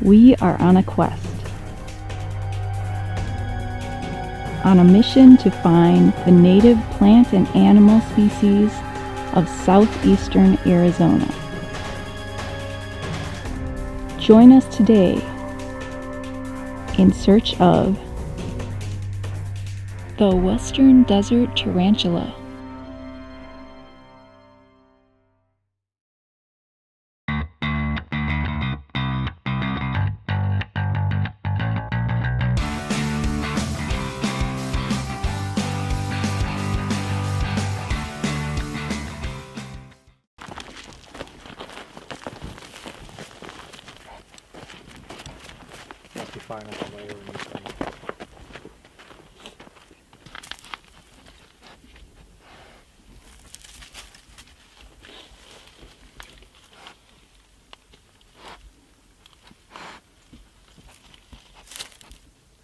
We are on a quest. On a mission to find the native plant and animal species of southeastern Arizona. Join us today in search of the Western Desert Tarantula. Must be far enough away when you say.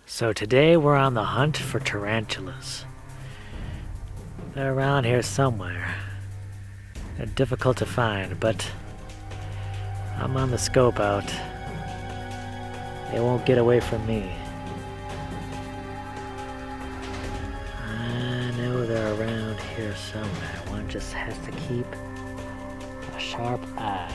So today we're on the hunt for tarantulas. They're around here somewhere. They're difficult to find, but I'm on the scope out. They won't get away from me. I know they're around here somewhere. One just has to keep a sharp eye.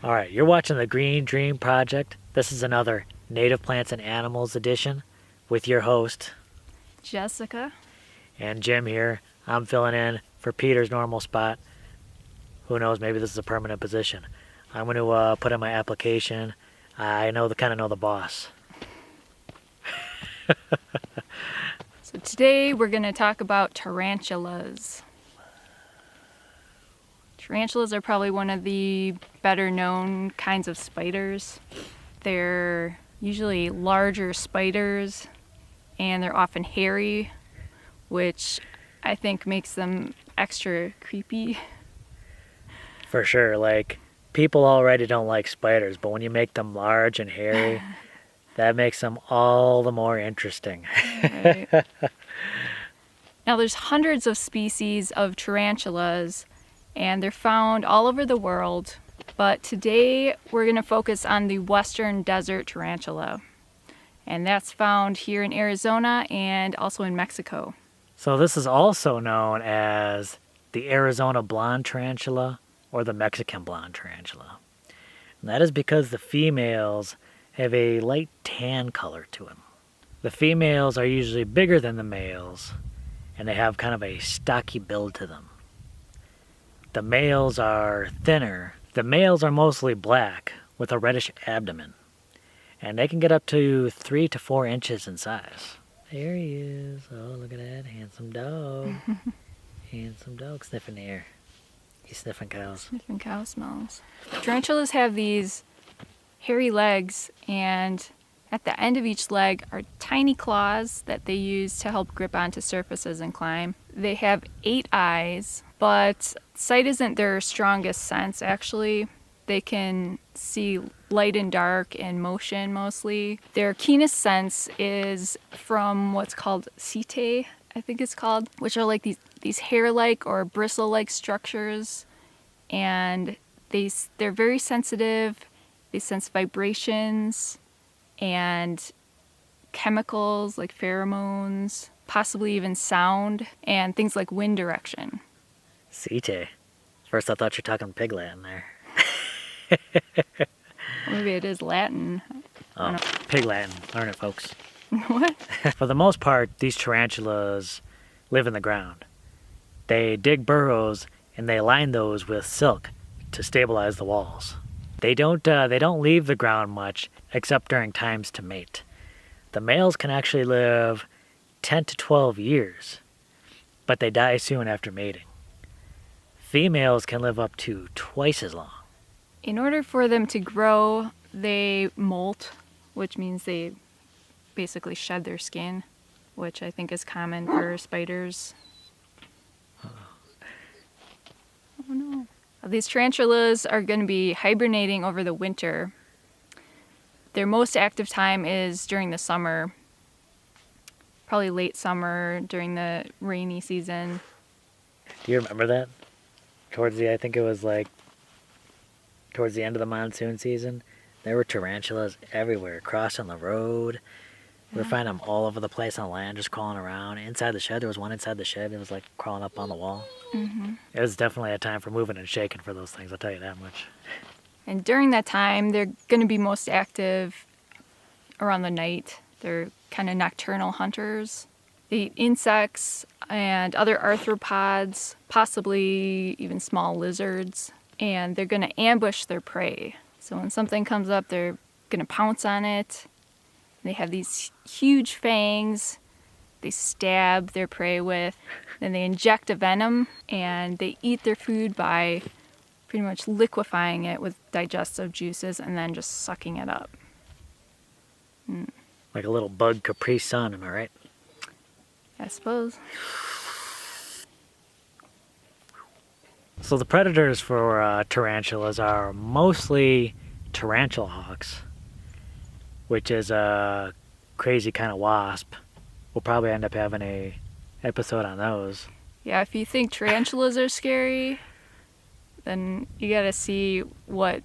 Alright, you're watching the Green Dream Project. This is another Native Plants and Animals edition with your host, Jessica. And Jim here. I'm filling in for Peter's normal spot. Who knows, maybe this is a permanent position. I'm going to put in my application. I kind of know the boss. So today we're going to talk about tarantulas. Tarantulas are probably one of the better known kinds of spiders. They're usually larger spiders and they're often hairy, which I think makes them extra creepy. For sure, like, people already don't like spiders, but when you make them large and hairy, that makes them all the more interesting. Right. Now there's hundreds of species of tarantulas, and they're found all over the world, but today we're going to focus on the Western Desert Tarantula, and that's found here in Arizona and also in Mexico. So this is also known as the Arizona blonde tarantula, or the Mexican blonde tarantula. And that is because the females have a light tan color to them. The females are usually bigger than the males, and they have kind of a stocky build to them. The males are thinner. The males are mostly black with a reddish abdomen, and they can get up to 3 to 4 inches in size. There he is. Oh, look at that handsome dog. Handsome dog sniffing the air. He's sniffing cows. Sniffing cow smells. Tarantulas have these hairy legs, and at the end of each leg are tiny claws that they use to help grip onto surfaces and climb. They have 8 eyes, but sight isn't their strongest sense, actually. They can see light and dark and motion mostly. Their keenest sense is from what's called setae, I think it's called, which are like these hair-like or bristle-like structures, and they're very sensitive. They sense vibrations and chemicals like pheromones, possibly even sound, and things like wind direction. Setae. First I thought you were talking pig Latin there. Maybe it is Latin. Oh, pig Latin. Learn it, folks. What? For the most part, these tarantulas live in the ground. They dig burrows and they line those with silk to stabilize the walls. They don't leave the ground much except during times to mate. The males can actually live 10 to 12 years, but they die soon after mating. Females can live up to twice as long. In order for them to grow, they molt, which means they basically shed their skin, which I think is common for spiders. Oh no. These tarantulas are going to be hibernating over the winter. Their most active time is during the summer, probably late summer during the rainy season. Do you remember that? I think it was like towards the end of the monsoon season, there were tarantulas everywhere, crossing the road. We were finding them all over the place on land, just crawling around. Inside the shed, there was one inside the shed that was like crawling up on the wall. It was definitely a time for moving and shaking for those things, I'll tell you that much. And during that time, they're going to be most active around the night. They're kind of nocturnal hunters. They eat insects and other arthropods, possibly even small lizards. And they're going to ambush their prey. So when something comes up, they're going to pounce on it. They have these huge fangs they stab their prey with. Then they inject a venom, and they eat their food by pretty much liquefying it with digestive juices and then just sucking it up. Like a little bug Capri Sun, am I right? I suppose. So the predators for tarantulas are mostly tarantula hawks, which is a crazy kind of wasp. We'll probably end up having a episode on those. Yeah, if you think tarantulas are scary, then you gotta see what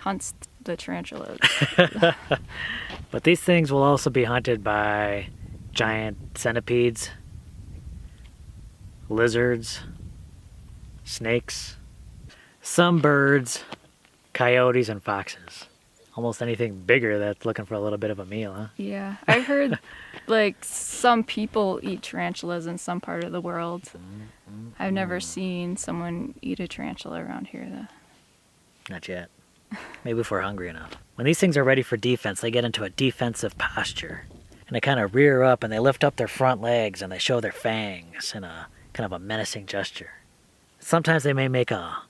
hunts the tarantulas. But these things will also be hunted by giant centipedes, lizards, snakes, some birds, coyotes, and foxes. Almost anything bigger that's looking for a little bit of a meal, huh? Yeah, I heard like some people eat tarantulas in some part of the world. I've never seen someone eat a tarantula around here though. Not yet. Maybe if we're hungry enough. When these things are ready for defense, they get into a defensive posture. And they kind of rear up and they lift up their front legs and they show their fangs in a kind of a menacing gesture. Sometimes they may make a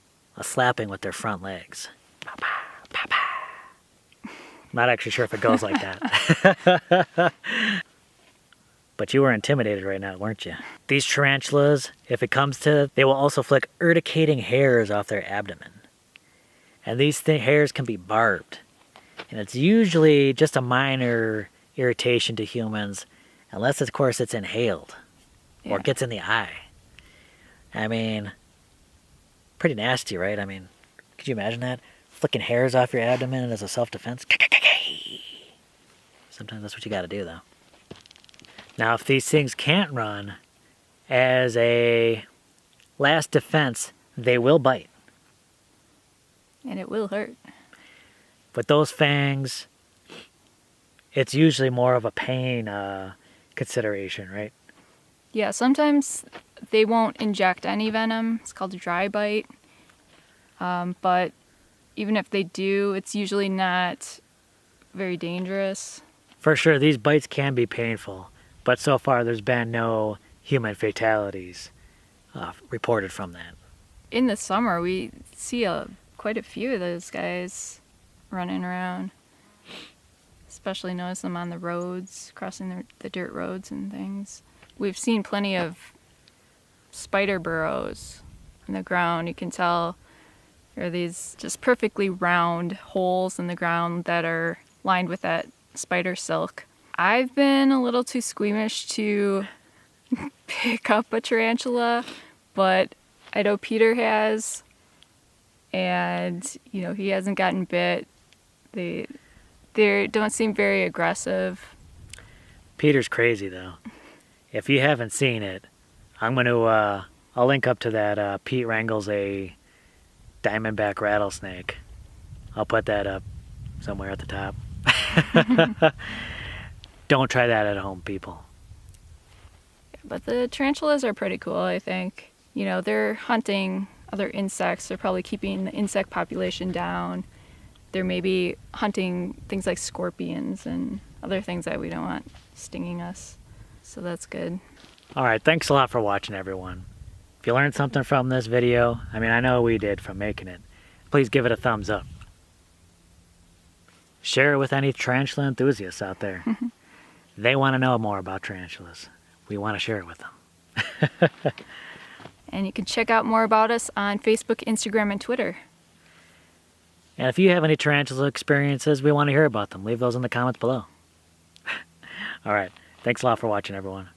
slapping with their front legs. Pow, pow, pow, pow. Not actually sure if it goes like that. But you were intimidated right now, weren't you? These tarantulas, if it comes to it, they will also flick urticating hairs off their abdomen. And these hairs can be barbed. And it's usually just a minor irritation to humans, unless, of course, it's inhaled or gets in the eye. I mean, pretty nasty, right? I mean, could you imagine that? Flicking hairs off your abdomen as a self-defense? Sometimes that's what you gotta do, though. Now, if these things can't run, as a last defense, they will bite. And it will hurt. But those fangs, it's usually more of a pain consideration, right? Yeah, sometimes they won't inject any venom. It's called a dry bite. But even if they do, it's usually not very dangerous. For sure, these bites can be painful, but so far there's been no human fatalities reported from that. In the summer, we see quite a few of those guys running around. Especially notice them on the roads, crossing the dirt roads and things. We've seen plenty of spider burrows in the ground. You can tell there are these just perfectly round holes in the ground that are lined with that spider silk. I've been a little too squeamish to pick up a tarantula, but I know Peter has, and he hasn't gotten bit. They don't seem very aggressive. Peter's crazy though. If you haven't seen it, I'll link up to that. Pete wrangles a diamondback rattlesnake. I'll put that up somewhere at the top. Don't try that at home, people. But the tarantulas are pretty cool, I think. They're hunting other insects. They're probably keeping the insect population down. They're maybe hunting things like scorpions and other things that we don't want stinging us. So that's good. All right, thanks a lot for watching, everyone. If you learned something from this video, I know we did from making it, please give it a thumbs up. Share it with any tarantula enthusiasts out there. They want to know more about tarantulas. We want to share it with them. And you can check out more about us on Facebook, Instagram, and Twitter. And if you have any tarantula experiences, we want to hear about them. Leave those in the comments below. All right. Thanks a lot for watching, everyone.